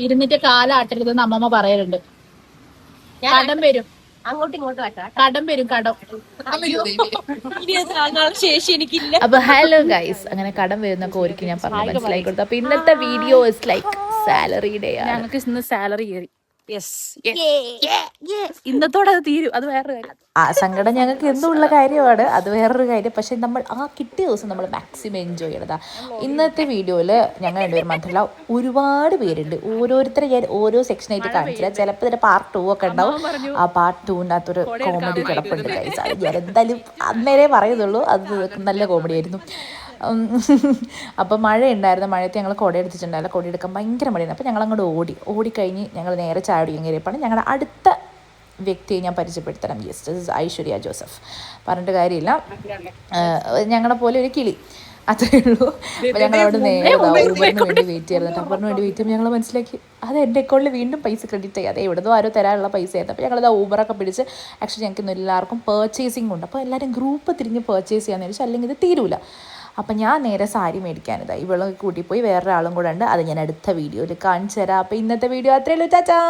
ഇരുന്നിട്ട് കാലാട്ടരുതെന്ന് അമ്മമ്മ പറയലുണ്ട്. കടം വരും, അങ്ങോട്ടും ഇങ്ങോട്ടും കടം വരും, കടം. ശേഷി എനിക്കില്ല. അപ്പൊ ഹലോ ഗൈസ്, അങ്ങനെ കടം വരുന്നൊക്കെ ഒരിക്കലും ഞാൻ പറഞ്ഞു മനസ്സിലാക്കി കൊടുത്തു. അപ്പൊ ഇന്നത്തെ video is like salary day ആണ്. ഞങ്ങൾക്ക് ഇന്ന് സാലറി കയറി. ഇന്നത്തോടെ അത് തീരും. അത് വേറൊരു കാര്യം. ആ സങ്കടം ഞങ്ങൾക്ക് എന്നുള്ള കാര്യമാണ്, അത് വേറൊരു കാര്യം. പക്ഷെ നമ്മൾ ആ കിട്ടിയ ദിവസം നമ്മൾ മാക്സിമം എൻജോയ് ചെയ്യണതാ. ഇന്നത്തെ വീഡിയോയിൽ ഞങ്ങൾ രണ്ടുപേരും മാത്രമല്ല ഒരുപാട് പേരുണ്ട്. ഓരോരുത്തരെ ഞാൻ ഓരോ സെക്ഷനായിട്ട് കാണിച്ചില്ല. ചിലപ്പോൾ ഇതിന്റെ പാർട്ട് 2 ഒക്കെ ഉണ്ടാവും. ആ പാർട്ട് 2-നകത്തൊരു കോമഡി കിടപ്പുണ്ട് ഗൈസ്. അത് ഞാൻ എന്തായാലും അന്നേരേ പറയുന്നുള്ളൂ, അത് നല്ല കോമഡി ആയിരുന്നു. അപ്പോൾ മഴ ഉണ്ടായിരുന്നു. മഴയത്ത് ഞങ്ങൾ കുട എടുത്തിട്ടുണ്ടായില്ല. കുട എടുക്കാൻ ഭയങ്കര മടിയായിരുന്നു. അപ്പോൾ ഞങ്ങൾ അങ്ങോട്ട് ഓടിക്കഴിഞ്ഞ് ഞങ്ങൾ നേരെ ചാടി കയറിയപ്പോൾ ഞങ്ങളുടെ അടുത്ത വ്യക്തിയെ ഞാൻ പരിചയപ്പെടുത്തണം. Yes, this is Aishwarya Joseph. പറഞ്ഞിട്ട് കാര്യമില്ല, ഞങ്ങളെ പോലെ ഒരു കിളി, അത്രയേ ഉള്ളൂ. അപ്പോൾ ഞങ്ങൾ അവിടെ നേരെ ഊബറിന് വേണ്ടി വെയിറ്റ് ചെയ്യുന്നത്. ടബറിന് വേണ്ടി വെയിറ്റ് ചെയ്യുമ്പോൾ ഞങ്ങൾ മനസ്സിലാക്കി അത് എൻ്റെ അക്കൗണ്ടിൽ വീണ്ടും പൈസ ക്രെഡിറ്റ് ആയി. അത് എവിടുന്നോ ആരോ തരാനുള്ള പൈസ ആയിരുന്നു. അപ്പോൾ ഞങ്ങളത് ഊബറൊക്കെ പിടിച്ച് ആക്ച്വലി ഞങ്ങൾക്ക് ഇന്ന് എല്ലാവർക്കും പർച്ചേസിംഗ് ഉണ്ട്. അപ്പോൾ എല്ലാവരും ഗ്രൂപ്പ് തിരിഞ്ഞ് പർച്ചേസ് ചെയ്യാമെന്ന് വെച്ചാൽ അല്ലെങ്കിൽ ഇത് തീരൂല. അപ്പം ഞാൻ നേരെ സാരി മേടിക്കാനിതായി ഇവളെ കൂട്ടിപ്പോയി. വേറൊരാളും കൂടെ ഉണ്ട്, അത് ഞാൻ അടുത്ത വീഡിയോയിൽ കാണിച്ചു തരാം. അപ്പോൾ ഇന്നത്തെ വീഡിയോ അത്രയേ ഉള്ളൂ. ചാച്ചാ.